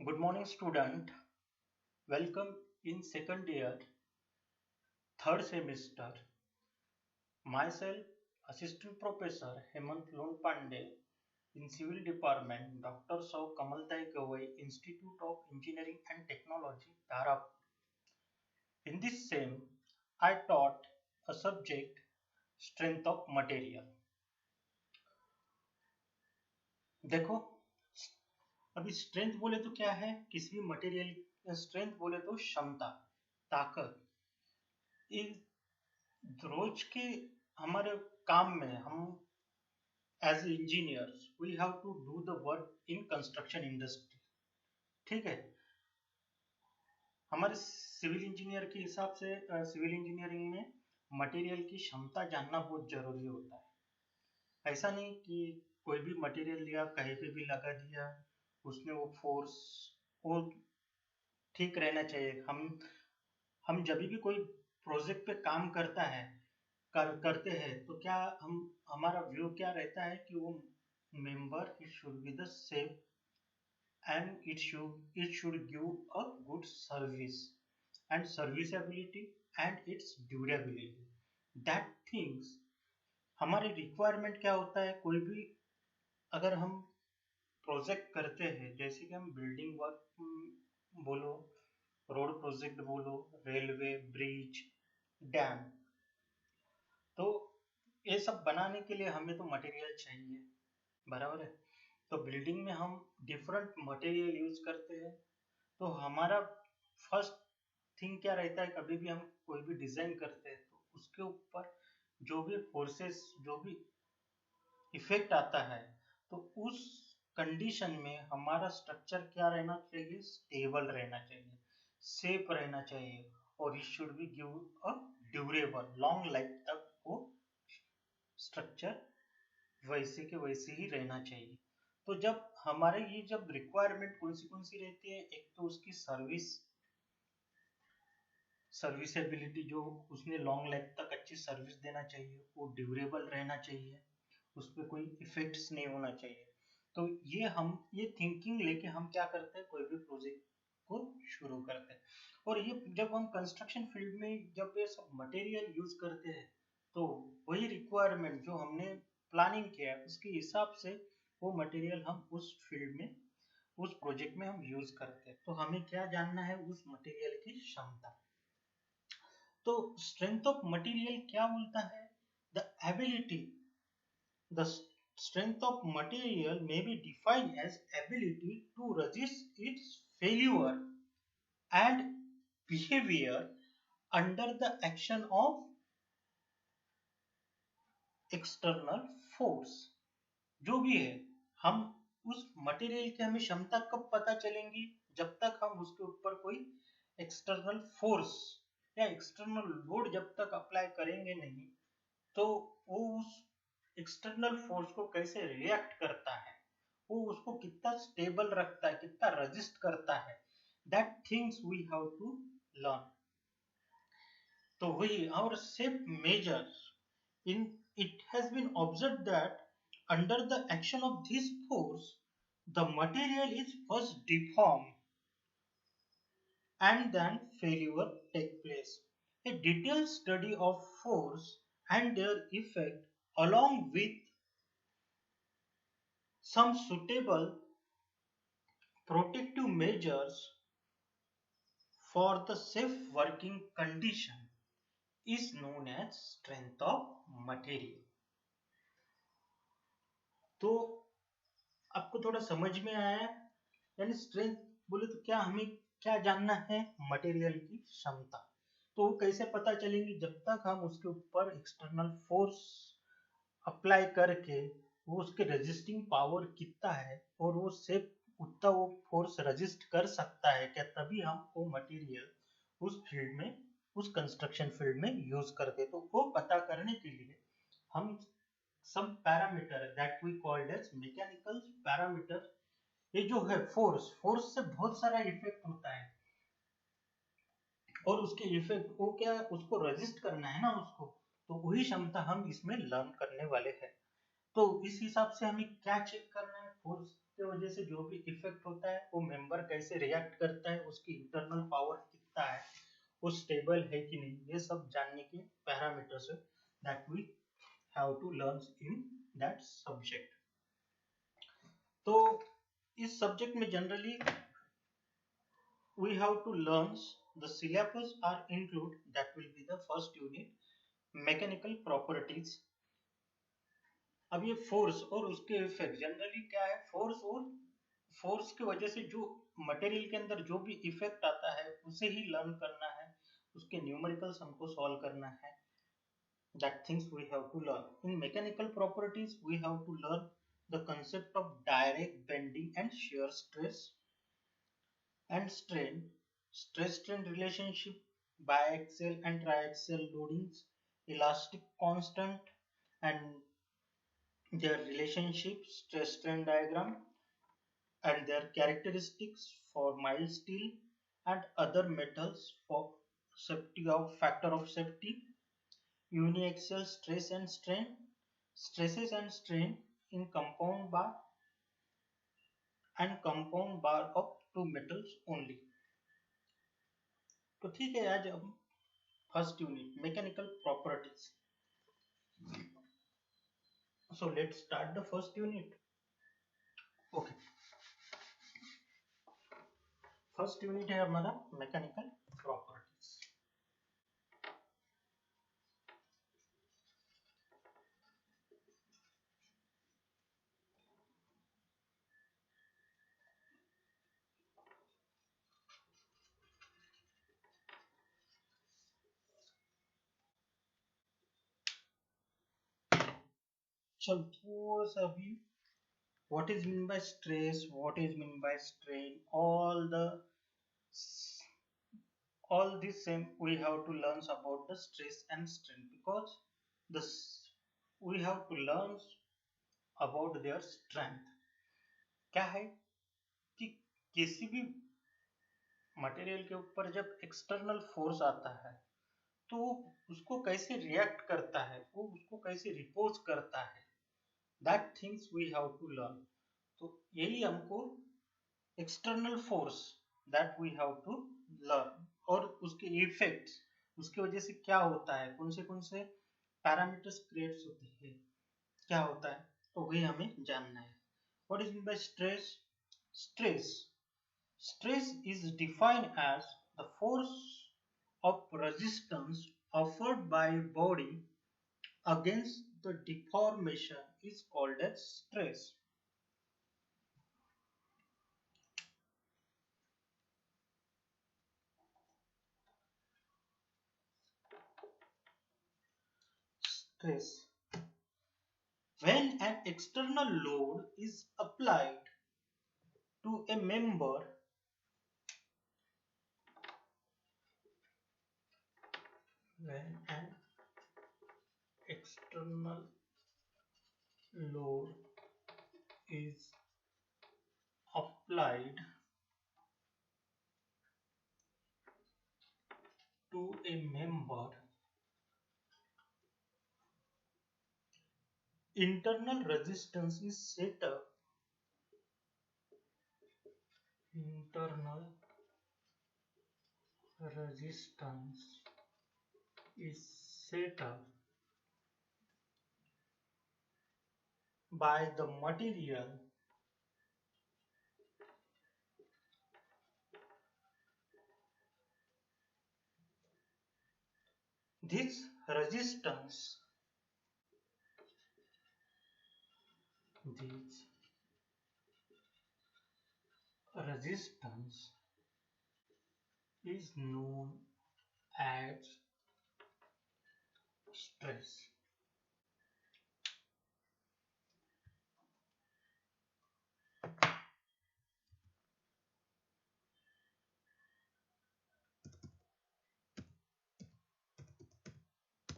Good morning, student. Welcome in second year, third semester. Myself, Assistant Professor Hemant Lone in Civil Department, Dr. Sau Kamaltai Gawai, Institute of Engineering and Technology, Dharapur. In this same, I taught a subject, Strength of Material. देखो, अभी strength बोले तो क्या है? किसी भी material strength बोले तो क्षमता, ताकत। रोज के हमारे काम में हम as engineers we have to do the work in construction industry. ठीक है, हमारे सिविल इंजीनियर के हिसाब से सिविल इंजीनियरिंग में मटेरियल की क्षमता जानना बहुत जरूरी होता है। ऐसा नहीं कि कोई भी मटेरियल लिया कहीं पे भी लगा दिया, उसमें वो फोर्स वो ठीक रहना चाहिए। हम जब भी कोई प्रोजेक्ट पे काम करते हैं तो क्या हम हमारा व्यू क्या रहता है कि वो member it should be the same and it should give a good service and serviceability and it's durability that things. हमारे रिक्वायरमेंट क्या होता है? कोई भी अगर हम प्रोजेक्ट करते हैं, जैसे कि हम बिल्डिंग वर्क बोलो, रोड प्रोजेक्ट बोलो, रेलवे, ब्रिज, डैम, तो ये सब बनाने के लिए हमें तो मटेरियल चाहिए, बराबर है। तो बिल्डिंग में हम डिफरेंट मटेरियल यूज करते हैं। तो हमारा फर्स्ट थिंग क्या रहता है, कभी भी हम कोई भी डिजाइन करते हैं तो उसके ऊपर जो भी फोर्सेस, जो भी इफेक्ट आता है, तो उस कंडीशन में हमारा स्ट्रक्चर क्या रहना चाहिए? स्टेबल रहना चाहिए, सेफ रहना चाहिए, और it should be give a durable, long life तक वो स्ट्रक्चर वैसे के वैसे ही रहना चाहिए। तो जब हमारे ये जब रिक्वायरमेंट कौन सी रहती है, एक तो उसकी सर्विसेबिलिटी, जो उसने लॉन्ग लाइफ तक अच्छी सर्विस देना चाहिए, वो ड्यूरेबल रहना चाहिए, उस पर कोई इफेक्ट्स नहीं होना चाहिए। तो ये थिंकिंग लेके हम क्या करते हैं, कोई भी प्रोजेक्ट को शुरू करते हैं। और ये जब हम कंस्ट्रक्शन फील्ड में जब ये सब मटेरियल यूज करते हैं, तो वही रिक्वायरमेंट जो हमने प्लानिंग किया है उसके हिसाब से वो मटेरियल हम उस फील्ड में, उस प्रोजेक्ट में हम यूज करते हैं। तो हमें क्या जानना है? उस मटेरियल की क्षमता। तो स्ट्रेंथ ऑफ मटेरियल क्या बोलता है? The ability, the strength of material may be defined as ability to resist its failure and behavior under the action of external force। जो भी है, हम उस मटेरियल की हमें क्षमता कब पता चलेंगी? जब तक हम उसके ऊपर कोई एक्सटर्नल फोर्स या एक्सटर्नल लोड जब तक अप्लाई करेंगे नहीं, तो वो उस एक्सटर्नल फोर्स को कैसे रिएक्ट करता है, वो उसको कितना स्टेबल रखता है, कितना रेजिस्ट करता है, that things we have to learn. तो वही our safe measures in it has been observed that under the action of this force the material is first deformed and then failure take place। A detailed study of force and their effect along with some suitable protective measures for the safe working condition is known as strength of material। तो आपको थोड़ा समझ में आया? यानी strength बोले तो क्या, हमें क्या जानना है? मटेरियल की क्षमता। तो वो कैसे पता चलेंगी? जब तक हम उसके ऊपर एक्सटर्नल फोर्स अप्लाई करके वो उसके रेजिस्टिंग पावर कितना है और वो सेफ उतना वो फोर्स रेजिस्ट कर सकता है क्या, तभी हम वो मटेरियल उस फील्ड में, उस कंस्ट्रक्शन फील्ड में यूज करते। तो वो पता करने के लिए हम some parameter that we called as mechanical parameter, ये जो है फोर्स से बहुत सारा इफेक्ट होता है, और उसके इफेक्ट को क्या, उसको रेजिस्ट करना है ना उसको, तो वही क्षमता हम इसमें लर्न करने वाले हैं। तो इस हिसाब से हमें क्या चेक करना है? फोर्स के वजह से जो भी इफेक्ट होता है वो मेंबर कैसे रिएक्ट करता है, उसकी इंटरनल पावर कितना है, वो स्टेबल है कि नहीं, ये सब जानने के पैरामीटर्स है that we have to learn in that subject. तो इस सब्जेक्ट में generally we have to learn the syllabus are include, that will be the first unit mechanical properties। अब ये फोर्स और उसके इफेक्ट जनरली क्या है, फोर्स और फोर्स की वजह से जो मटेरियल के अंदर जो भी इफेक्ट आता है उसे ही लर्न करना है, उसके न्यूमेरिकल्स हमको सॉल्व करना है, that things we have to learn। In mechanical properties we have to learn the concept of direct bending and shear stress and strain, stress strain relationship, biaxial and triaxial loadings, elastic constant and their relationship, stress strain diagram and their characteristics for mild steel and other metals for safety of factor of safety, uniaxial stress and strain, stresses and strain in compound bar and compound bar of two metals only। तो ठीक है, आज हम first unit mechanical properties, so let's start the first unit. Okay, first unit है हमारा mechanical properties. चल थोड़ा सा अभी what is mean by stress, what is mean by strain, all this same we have to learn about the stress and strain, because this we have to learn about their strength। क्या है कि किसी भी material के ऊपर जब external force आता है तो उसको कैसे रिएक्ट करता है, वो उसको कैसे रिपोज करता है, that things we have to learn. तो यही हमको external force that we have to learn, और उसके इफेक्ट्स, उसकी वजह से क्या होता है, कौन से पैरामीटर्स क्रिएट्स होते हैं, क्या होता है, तो वही हमें जानना है। What is mean by stress? Stress Stress is defined as the force of resistance offered by a body against the deformation is called as stress। Stress. When an external load is applied to a member, when an external load is applied to a member, internal resistance is set up, internal resistance is set up by the material this resistance is known as stress।